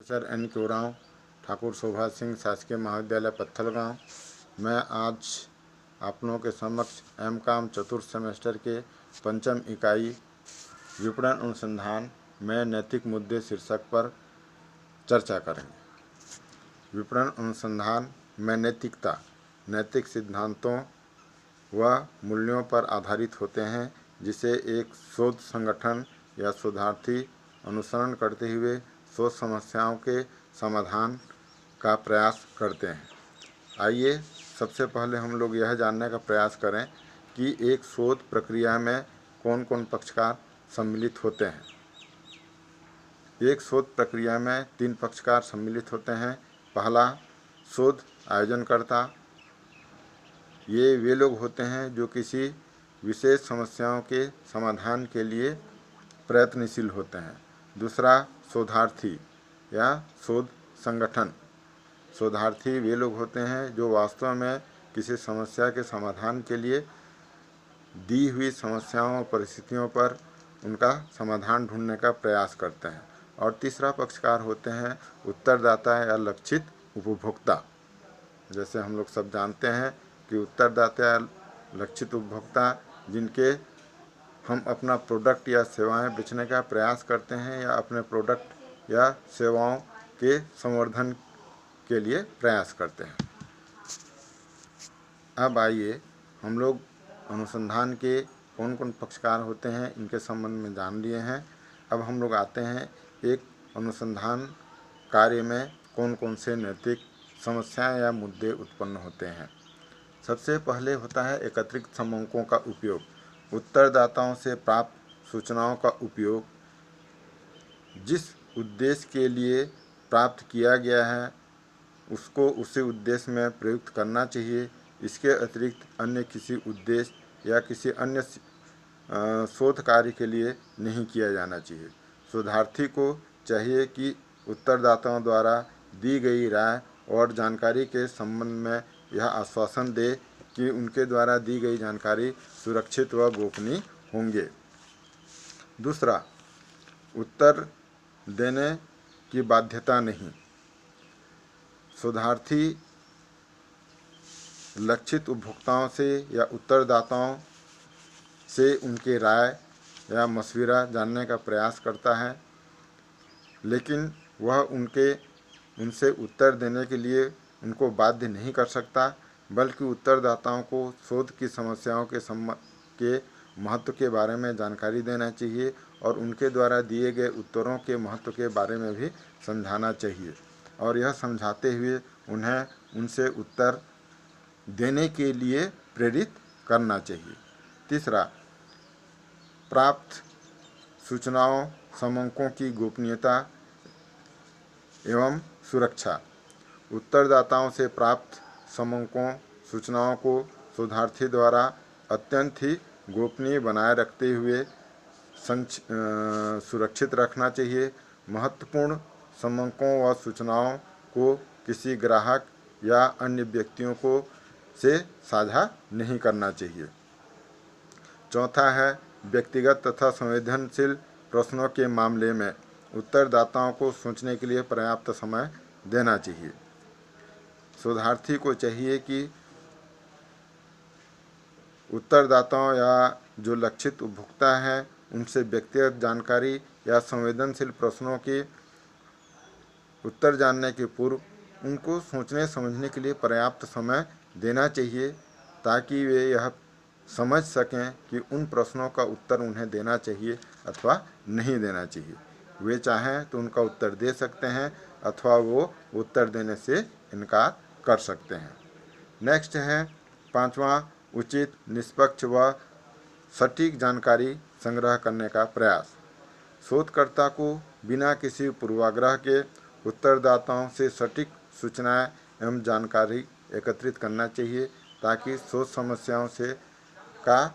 Sir N क्योराव, Thakur शोभा सिंह, शासकीय महाविद्यालय पत्थलगांव। मैं आज आप लोगों के समक्ष एम.कॉम चतुर्थ सेमेस्टर के पंचम इकाई विपणन अनुसंधान में नैतिक मुद्दे शीर्षक पर चर्चा करेंगे। विपणन अनुसंधान में नैतिकता नैतिक सिद्धांतों व मूल्यों पर आधारित होते हैं, जिसे एक शोध संगठन या शोधार्थी अनुसरण करते हुए शोध समस्याओं के समाधान का प्रयास करते हैं। आइए सबसे पहले हम लोग यह जानने का प्रयास करें कि एक शोध प्रक्रिया में कौन कौन पक्षकार सम्मिलित होते हैं। एक शोध प्रक्रिया में 3 पक्षकार सम्मिलित होते हैं। पहला, शोध आयोजनकर्ता। ये वे लोग होते हैं जो किसी विशेष समस्याओं के समाधान के लिए प्रयत्नशील होते हैं। दूसरा, शोधार्थी या शोध संगठन। शोधार्थी वे लोग होते हैं जो वास्तव में किसी समस्या के समाधान के लिए दी हुई समस्याओं और परिस्थितियों पर उनका समाधान ढूंढने का प्रयास करते हैं। और तीसरा पक्षकार होते हैं उत्तरदाता या लक्षित उपभोक्ता। जैसे हम लोग सब जानते हैं कि उत्तरदाता या लक्षित उपभोक्ता जिनके हम अपना प्रोडक्ट या सेवाएं बेचने का प्रयास करते हैं या अपने प्रोडक्ट या सेवाओं के संवर्धन के लिए प्रयास करते हैं। अब आइए हम लोग अनुसंधान के कौन कौन पक्षकार होते हैं इनके संबंध में जान लिए हैं। अब हम लोग आते हैं एक अनुसंधान कार्य में कौन कौन से नैतिक समस्याएं या मुद्दे उत्पन्न होते हैं। सबसे पहले होता है एकत्रित समंकों का उपयोग। उत्तरदाताओं से प्राप्त सूचनाओं का उपयोग जिस उद्देश्य के लिए प्राप्त किया गया है उसको उसी उद्देश्य में प्रयुक्त करना चाहिए। इसके अतिरिक्त अन्य किसी उद्देश्य या किसी अन्य शोध कार्य के लिए नहीं किया जाना चाहिए। शोधार्थी को चाहिए कि उत्तरदाताओं द्वारा दी गई राय और जानकारी के संबंध में यह आश्वासन दे कि उनके द्वारा दी गई जानकारी सुरक्षित व गोपनीय होंगे। दूसरा, उत्तर देने की बाध्यता नहीं। शोधार्थी लक्षित उपभोक्ताओं से या उत्तरदाताओं से उनके राय या मशविरा जानने का प्रयास करता है, लेकिन वह उनसे उत्तर देने के लिए उनको बाध्य नहीं कर सकता, बल्कि उत्तरदाताओं को शोध की समस्याओं के महत्व के बारे में जानकारी देना चाहिए और उनके द्वारा दिए गए उत्तरों के महत्व के बारे में भी समझाना चाहिए और यह समझाते हुए उन्हें उनसे उत्तर देने के लिए प्रेरित करना चाहिए। तीसरा, प्राप्त सूचनाओं समंकों की गोपनीयता एवं सुरक्षा। उत्तरदाताओं से प्राप्त समंकों सूचनाओं को शोधार्थी द्वारा अत्यंत ही गोपनीय बनाए रखते हुए सुरक्षित रखना चाहिए। महत्वपूर्ण समंकों व सूचनाओं को किसी ग्राहक या अन्य व्यक्तियों को से साझा नहीं करना चाहिए। चौथा है, व्यक्तिगत तथा संवेदनशील प्रश्नों के मामले में उत्तरदाताओं को सोचने के लिए पर्याप्त समय देना चाहिए। शोधार्थी को चाहिए कि उत्तरदाताओं या जो लक्षित उपभोक्ता हैं उनसे व्यक्तिगत जानकारी या संवेदनशील प्रश्नों के उत्तर जानने के पूर्व उनको सोचने समझने के लिए पर्याप्त समय देना चाहिए, ताकि वे यह समझ सकें कि उन प्रश्नों का उत्तर उन्हें देना चाहिए अथवा नहीं देना चाहिए। वे चाहें तो उनका उत्तर दे सकते हैं अथवा वो उत्तर देने से इनकार कर सकते हैं। नेक्स्ट है 5वां, उचित, निष्पक्ष व सटीक जानकारी संग्रह करने का प्रयास। शोधकर्ता को बिना किसी पूर्वाग्रह के उत्तरदाताओं से सटीक सूचनाएं एवं जानकारी एकत्रित करना चाहिए, ताकि शोध समस्याओं से का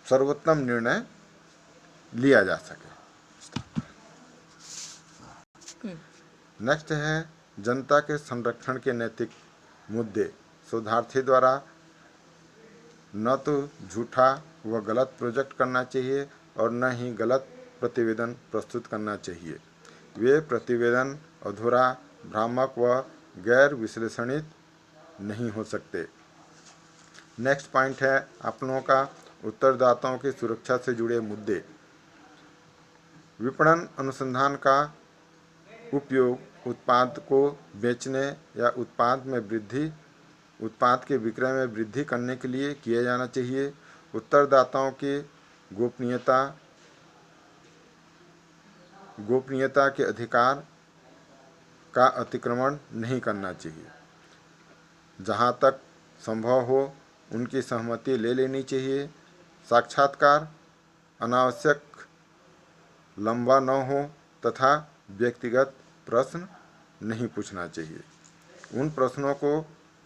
सर्वोत्तम निर्णय लिया जा सके। नेक्स्ट है जनता के संरक्षण के नैतिक मुद्दे। शोधार्थी द्वारा न तो झूठा व गलत प्रोजेक्ट करना चाहिए और न ही गलत प्रतिवेदन प्रस्तुत करना चाहिए। वे प्रतिवेदन अधूरा, भ्रामक व गैर विश्लेषणित नहीं हो सकते। नेक्स्ट पॉइंट है आप लोगों का उत्तरदाताओं की सुरक्षा से जुड़े मुद्दे। विपणन अनुसंधान का उपयोग उत्पाद को बेचने या उत्पाद के विक्रय में वृद्धि करने के लिए किया जाना चाहिए। उत्तरदाताओं की गोपनीयता के अधिकार का अतिक्रमण नहीं करना चाहिए। जहाँ तक संभव हो उनकी सहमति ले लेनी चाहिए। साक्षात्कार अनावश्यक लंबा न हो तथा व्यक्तिगत प्रश्न नहीं पूछना चाहिए। उन प्रश्नों को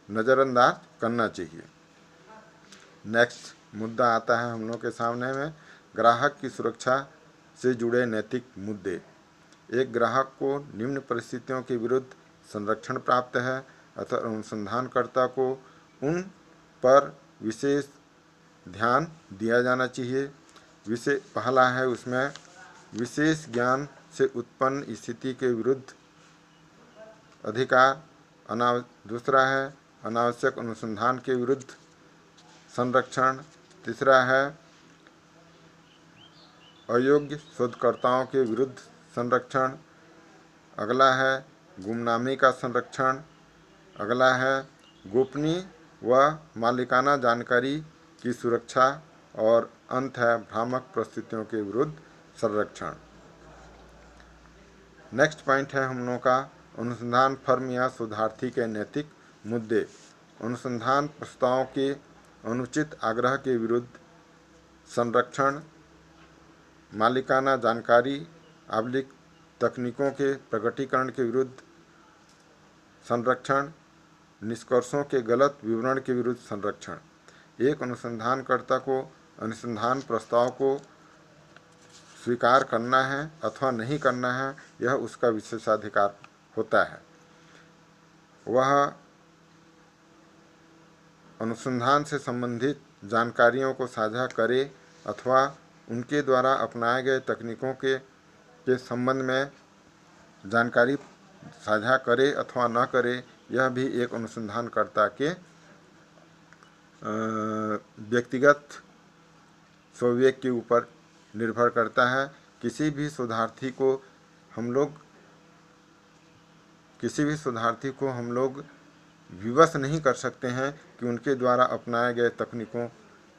नज़रअंदाज करना चाहिए। नेक्स्ट मुद्दा आता है हम लोग के सामने में ग्राहक की सुरक्षा से जुड़े नैतिक मुद्दे। एक ग्राहक को निम्न परिस्थितियों के विरुद्ध संरक्षण प्राप्त है अतः अनुसंधानकर्ता को उन पर विशेष ध्यान दिया जाना चाहिए। पहला है उसमें विशेष ज्ञान से उत्पन्न स्थिति के विरुद्ध अधिकार। दूसरा है अनावश्यक अनुसंधान के विरुद्ध संरक्षण। तीसरा है अयोग्य शोधकर्ताओं के विरुद्ध संरक्षण। अगला है गुमनामी का संरक्षण। अगला है गोपनीय व मालिकाना जानकारी की सुरक्षा। और अंत है भ्रामक परिस्थितियों के विरुद्ध संरक्षण। नेक्स्ट पॉइंट है हम लोगों का अनुसंधान फर्म या शोधार्थी के नैतिक मुद्दे। अनुसंधान प्रस्तावों के अनुचित आग्रह के विरुद्ध संरक्षण। मालिकाना जानकारी आबलिक तकनीकों के प्रकटीकरण के विरुद्ध संरक्षण। निष्कर्षों के गलत विवरण के विरुद्ध संरक्षण। एक अनुसंधानकर्ता को अनुसंधान प्रस्ताव को स्वीकार करना है अथवा नहीं करना है यह उसका विशेषाधिकार होता है। वह अनुसंधान से संबंधित जानकारियों को साझा करे अथवा उनके द्वारा अपनाए गए तकनीकों के संबंध में जानकारी साझा करे अथवा न करे यह भी एक अनुसंधानकर्ता के व्यक्तिगत स्वविवेक के ऊपर निर्भर करता है। किसी भी शोधार्थी को हम लोग विवश नहीं कर सकते हैं कि उनके द्वारा अपनाए गए तकनीकों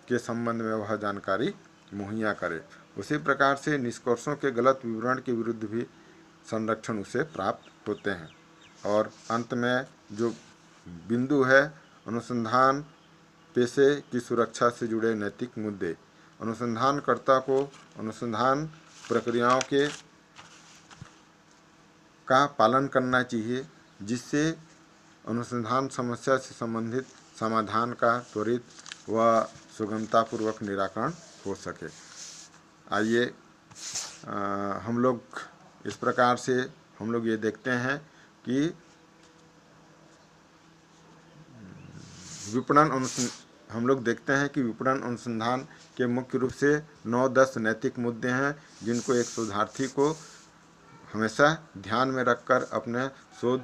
के संबंध में वह जानकारी मुहैया करे। उसी प्रकार से निष्कर्षों के गलत विवरण के विरुद्ध भी संरक्षण उसे प्राप्त होते हैं। और अंत में जो बिंदु है अनुसंधान पेशे की सुरक्षा से जुड़े नैतिक मुद्दे। अनुसंधानकर्ता को अनुसंधान प्रक्रियाओं का पालन करना चाहिए जिससे अनुसंधान समस्या से संबंधित समाधान का त्वरित व सुगमतापूर्वक निराकरण हो सके। आइए हम लोग इस प्रकार से हम लोग ये देखते हैं कि विपणन अनुसंधान के मुख्य रूप से 9-10 नैतिक मुद्दे हैं जिनको एक शोधार्थी को हमेशा ध्यान में रखकर अपने शोध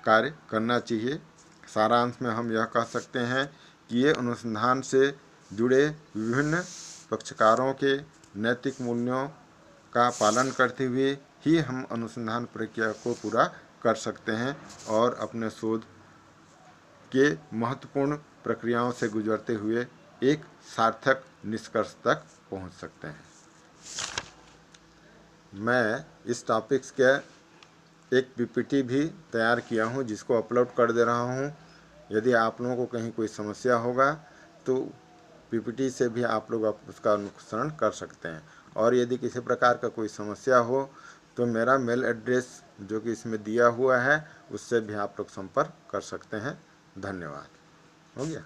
कार्य करना चाहिए। सारांश में हम यह कह सकते हैं कि ये अनुसंधान से जुड़े विभिन्न पक्षकारों के नैतिक मूल्यों का पालन करते हुए ही हम अनुसंधान प्रक्रिया को पूरा कर सकते हैं और अपने शोध के महत्वपूर्ण प्रक्रियाओं से गुजरते हुए एक सार्थक निष्कर्ष तक पहुंच सकते हैं। मैं इस टॉपिक्स के एक पीपीटी भी तैयार किया हूं जिसको अपलोड कर दे रहा हूं। यदि आप लोगों को कहीं कोई समस्या होगा तो पीपीटी से भी आप लोग उसका अनुसरण कर सकते हैं। और यदि किसी प्रकार का कोई समस्या हो तो मेरा मेल एड्रेस जो कि इसमें दिया हुआ है उससे भी आप लोग संपर्क कर सकते हैं। धन्यवाद। हो गया।